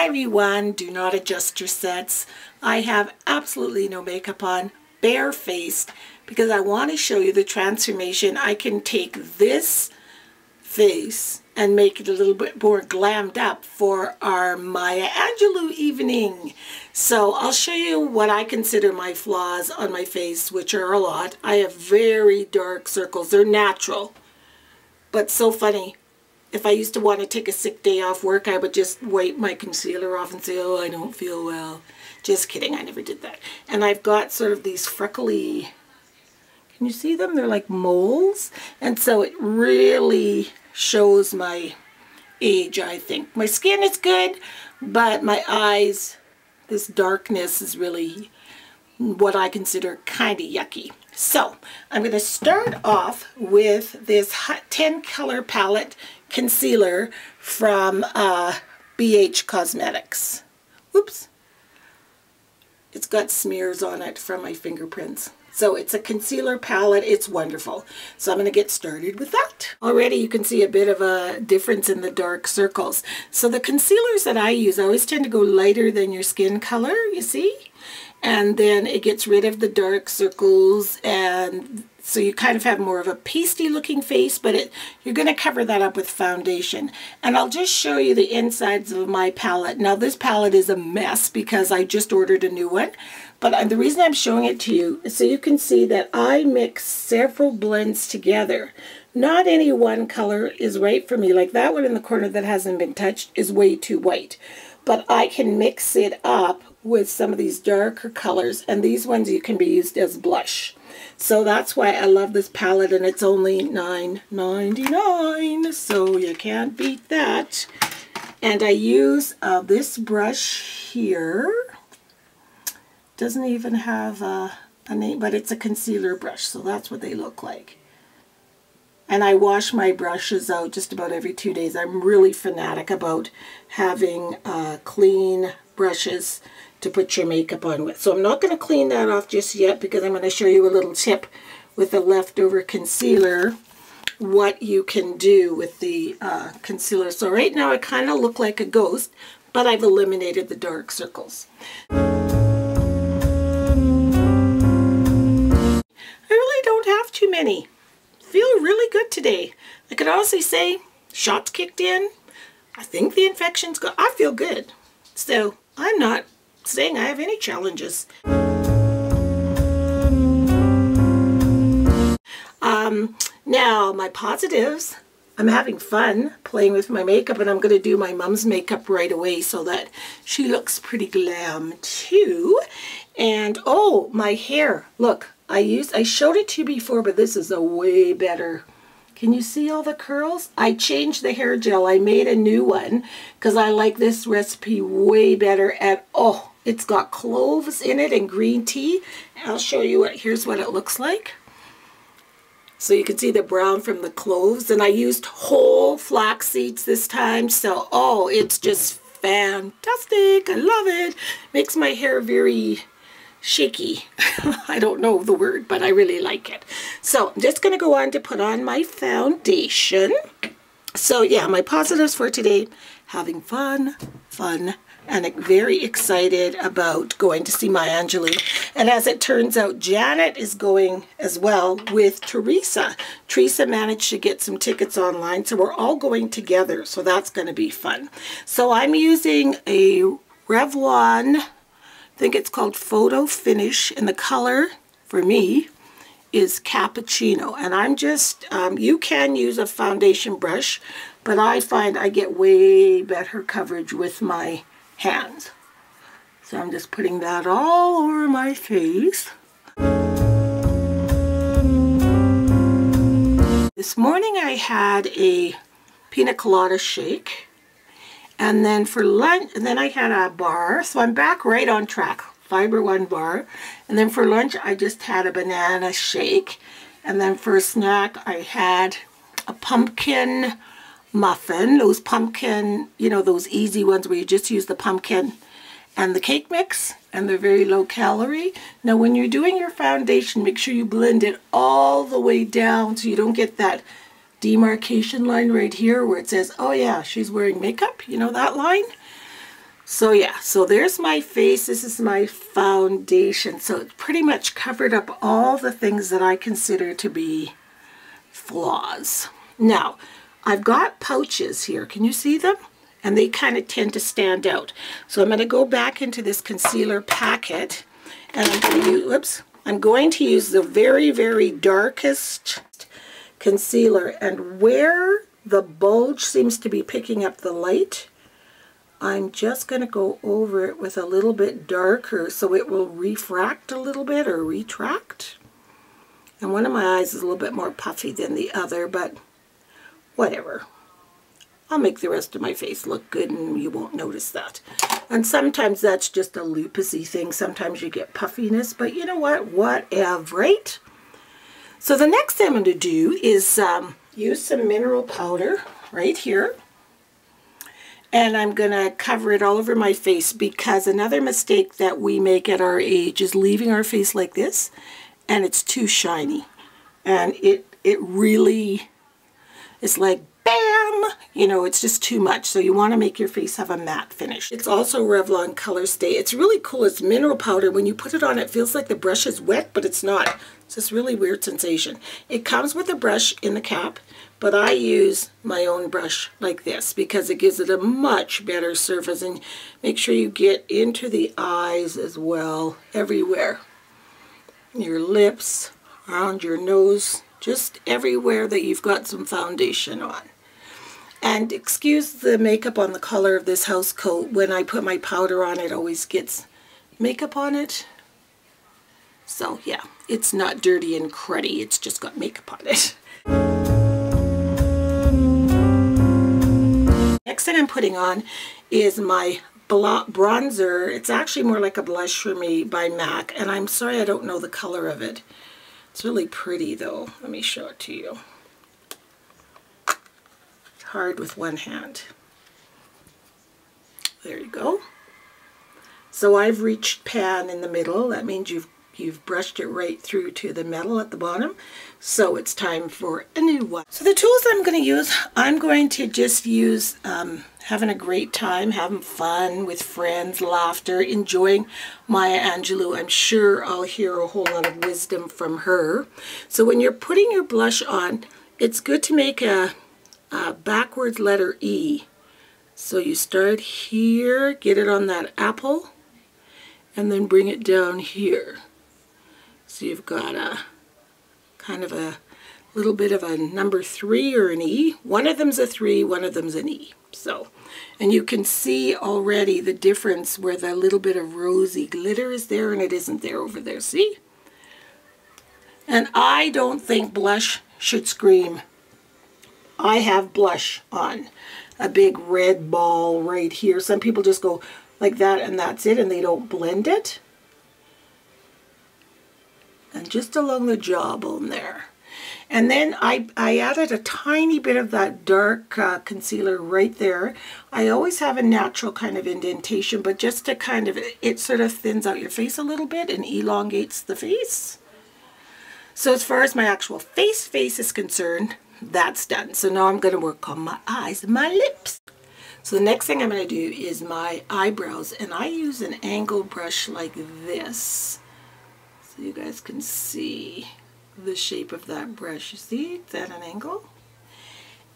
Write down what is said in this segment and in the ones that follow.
Hi everyone, do not adjust your sets. I have absolutely no makeup on, barefaced, because I want to show you the transformation. I can take this face and make it a little bit more glammed up for our Maya Angelou evening. So I'll show you what I consider my flaws on my face, which are a lot. I have very dark circles. They're natural, but so funny. If I used to want to take a sick day off work, I would just wipe my concealer off and say, oh, I don't feel well. Just kidding, I never did that. And I've got sort of these freckly, can you see them? They're like moles. And so it really shows my age, I think. My skin is good, but my eyes, this darkness is really what I consider kind of yucky. So I'm going to start off with this 10 color palette concealer from BH Cosmetics. Oops. It's got smears on it from my fingerprints. So it's a concealer palette. It's wonderful. So I'm going to get started with that. Already you can see a bit of a difference in the dark circles. So the concealers that I use, I always tend to go lighter than your skin color, you see? And then it gets rid of the dark circles, and so you kind of have more of a pasty looking face, but you're going to cover that up with foundation. And I'll just show you the insides of my palette. Now this palette is a mess because I just ordered a new one, but the reason I'm showing it to you is so you can see that I mix several blends together. Not any one color is right for me. Like that one in the corner that hasn't been touched is way too white, but I can mix it up with some of these darker colors, and these ones you can be used as blush. So that's why I love this palette, and it's only $9.99, so you can't beat that. And I use this brush here. Doesn't even have a name, but it's a concealer brush, so that's what they look like. And I wash my brushes out just about every 2 days. I'm really fanatic about having clean brushes to put your makeup on with. So I'm not going to clean that off just yet because I'm going to show you a little tip with the leftover concealer what you can do with the concealer. So right now I kind of look like a ghost, but I've eliminated the dark circles. I really don't have too many. Feel really good today. I could honestly say shots kicked in. I think the infection's gone. I feel good. So I'm not saying I have any challenges. Now my positives, I'm having fun playing with my makeup, and I'm going to do my mom's makeup right away so that she looks pretty glam too. And oh, my hair, look, I showed it to you before, but this is a way better. Can you see all the curls? I changed the hair gel. I made a new one because I like this recipe way better. And oh, it's got cloves in it and green tea. I'll show you here's what it looks like. So you can see the brown from the cloves, and I used whole flax seeds this time. So oh, it's just fantastic. I love it. Makes my hair very shaky. I don't know the word, but I really like it. So I'm just going to go on to put on my foundation. So yeah, my positives for today: having fun, and very excited about going to see Maya Angelou. And as it turns out, Janet is going as well with Teresa. Teresa managed to get some tickets online, so we're all going together. So that's going to be fun. So I'm using a Revlon, I think it's called Photo Finish, and the color for me is Cappuccino. And I'm just, you can use a foundation brush, but I find I get way better coverage with my hands. So I'm just putting that all over my face. This morning I had a pina colada shake. And then for lunch, and then I had a bar, so I'm back right on track. Fiber One bar. And then for lunch, I just had a banana shake. And then for a snack, I had a pumpkin muffin. Those pumpkin, you know, those easy ones where you just use the pumpkin and the cake mix, and they're very low calorie. Now, when you're doing your foundation, make sure you blend it all the way down so you don't get that demarcation line right here where it says, oh yeah, she's wearing makeup. You know that line? So yeah, so there's my face. This is my foundation. So it's pretty much covered up all the things that I consider to be flaws. Now, I've got pouches here. Can you see them? And they kind of tend to stand out. So I'm going to go back into this concealer packet, and I'm going to use the very, very darkest concealer. And where the bulge seems to be picking up the light, I'm just going to go over it with a little bit darker so it will refract a little bit or retract. And one of my eyes is a little bit more puffy than the other, but whatever. I'll make the rest of my face look good and you won't notice that. And sometimes that's just a lupusy thing. Sometimes you get puffiness, but you know what? Whatever, right? So the next thing I'm going to do is use some mineral powder right here. And I'm going to cover it all over my face, because another mistake that we make at our age is leaving our face like this and it's too shiny. And it really is like, bam! You know, it's just too much. So you want to make your face have a matte finish. It's also Revlon Color Stay. It's really cool. It's mineral powder. When you put it on, it feels like the brush is wet, but it's not. It's this really weird sensation. It comes with a brush in the cap, but I use my own brush like this because it gives it a much better surface. And make sure you get into the eyes as well, everywhere. Your lips, around your nose, just everywhere that you've got some foundation on. And excuse the makeup on the color of this house coat. When I put my powder on, it always gets makeup on it. So yeah, it's not dirty and cruddy, it's just got makeup on it. Next thing I'm putting on is my bronzer. It's actually more like a blush for me by MAC, and I'm sorry I don't know the color of it. It's really pretty though. Let me show it to you. It's hard with one hand. There you go. So I've reached pan in the middle. That means you've brushed it right through to the metal at the bottom. So it's time for a new one. So the tools I'm going to use, I'm going to just use having a great time, having fun with friends, laughter, enjoying Maya Angelou. I'm sure I'll hear a whole lot of wisdom from her. So when you're putting your blush on, it's good to make a backwards letter E. So you start here, get it on that apple, and then bring it down here. So you've got a kind of a little bit of a number 3 or an E. One of them's a 3, one of them's an E. So, and you can see already the difference where the little bit of rosy glitter is there and it isn't there over there. See? And I don't think blush should scream. I have blush on. A big red ball right here. Some people just go like that and that's it, and they don't blend it. And just along the jawbone there. And then I added a tiny bit of that dark concealer right there. I always have a natural kind of indentation, but just to kind of, it sort of thins out your face a little bit and elongates the face. So as far as my actual face is concerned, that's done. So now I'm going to work on my eyes and my lips. So the next thing I'm going to do is my eyebrows, and I use an angled brush like this. So you guys can see the shape of that brush. You see, it's at an angle.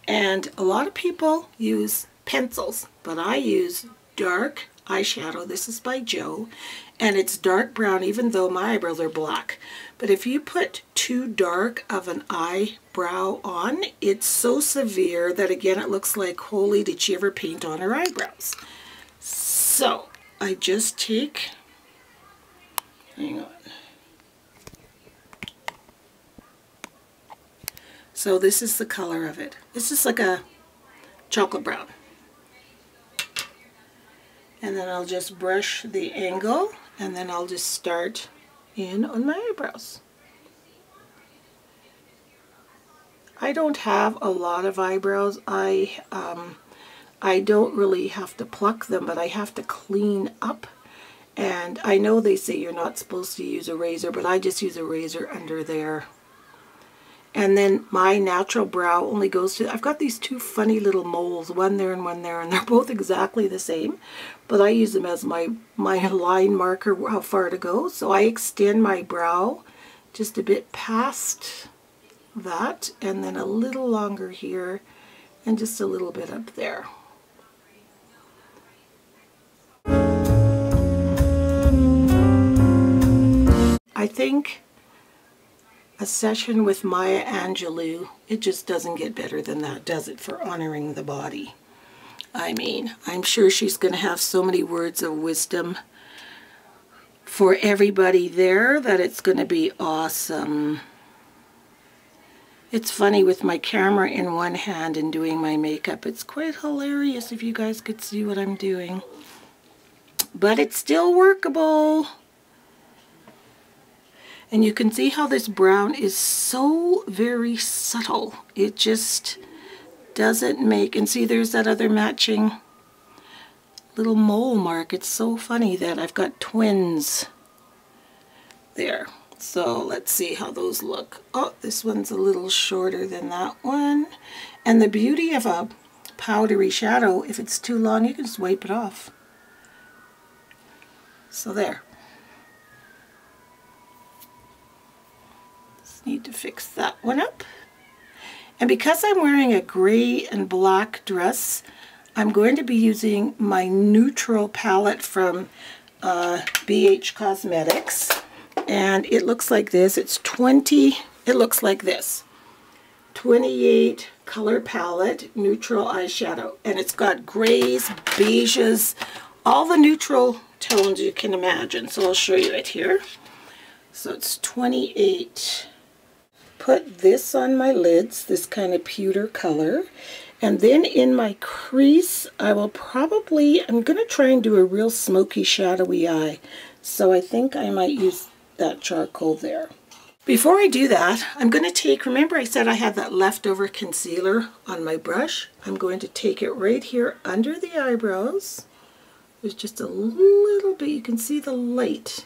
And a lot of people use pencils, but I use dark eyeshadow. This is by Joe, and it's dark brown even though my eyebrows are black. But if you put too dark of an eyebrow on, it's so severe that again it looks like, holy, did she ever paint on her eyebrows? So I just take, hang on. So this is the color of it. It's just like a chocolate brown. And then I'll just brush the angle, and then I'll just start in on my eyebrows. I don't have a lot of eyebrows. I don't really have to pluck them, but I have to clean up. And I know they say you're not supposed to use a razor, but I just use a razor under there. And then my natural brow only goes to, I've got these two funny little moles, one there, and they're both exactly the same. But I use them as my line marker, how far to go. So I extend my brow just a bit past that, and then a little longer here, and just a little bit up there. I think a session with Maya Angelou, it just doesn't get better than that, does it, for honoring the body? I mean, I'm sure she's going to have so many words of wisdom for everybody there that it's going to be awesome. It's funny with my camera in one hand and doing my makeup. It's quite hilarious if you guys could see what I'm doing. But it's still workable. And you can see how this brown is so very subtle. It just doesn't make, and see there's that other matching little mole mark. It's so funny that I've got twins there. So let's see how those look. Oh, this one's a little shorter than that one. And the beauty of a powdery shadow, if it's too long, you can just wipe it off. So there. Need to fix that one up. And because I'm wearing a gray and black dress, I'm going to be using my neutral palette from BH Cosmetics, and it looks like this. It's 20, it looks like this, 28 color palette, neutral eyeshadow, and it's got grays, beiges, all the neutral tones you can imagine. So I'll show you it here. So it's 28. Put this on my lids, this kind of pewter color, and then in my crease I will probably, I'm going to try and do a real smoky shadowy eye, so I think I might use that charcoal there. Before I do that, I'm going to take, remember I said I had that leftover concealer on my brush? I'm going to take it right here under the eyebrows. There's just a little bit, you can see the light,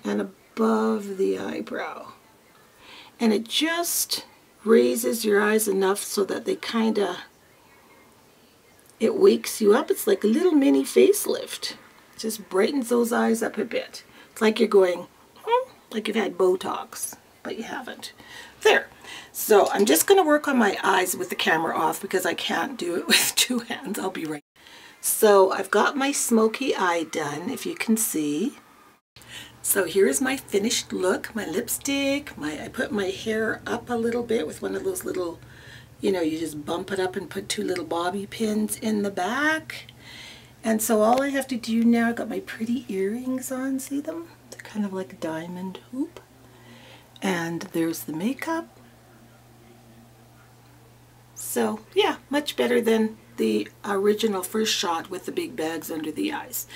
and above the eyebrow. And it just raises your eyes enough so that they kind of, it wakes you up. It's like a little mini facelift. It just brightens those eyes up a bit. It's like you're going, like you've had Botox, but you haven't. There. So I'm just going to work on my eyes with the camera off because I can't do it with two hands. I'll be right. So I've got my smoky eye done, if you can see. So here's my finished look, my lipstick, I put my hair up a little bit with one of those little, you know, you just bump it up and put two little bobby pins in the back. And so all I have to do now, I got my pretty earrings on, see them? They're kind of like a diamond hoop. And there's the makeup. So yeah, much better than the original first shot with the big bags under the eyes.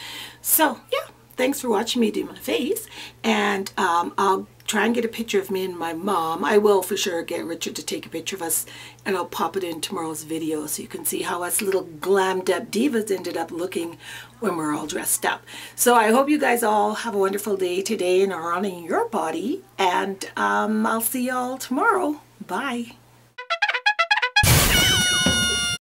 So yeah. Thanks for watching me do my face, and I'll try and get a picture of me and my mom. I will for sure get Richard to take a picture of us, and I'll pop it in tomorrow's video so you can see how us little glammed up divas ended up looking when we're all dressed up. So I hope you guys all have a wonderful day today and are honoring your body, and I'll see y'all tomorrow. Bye.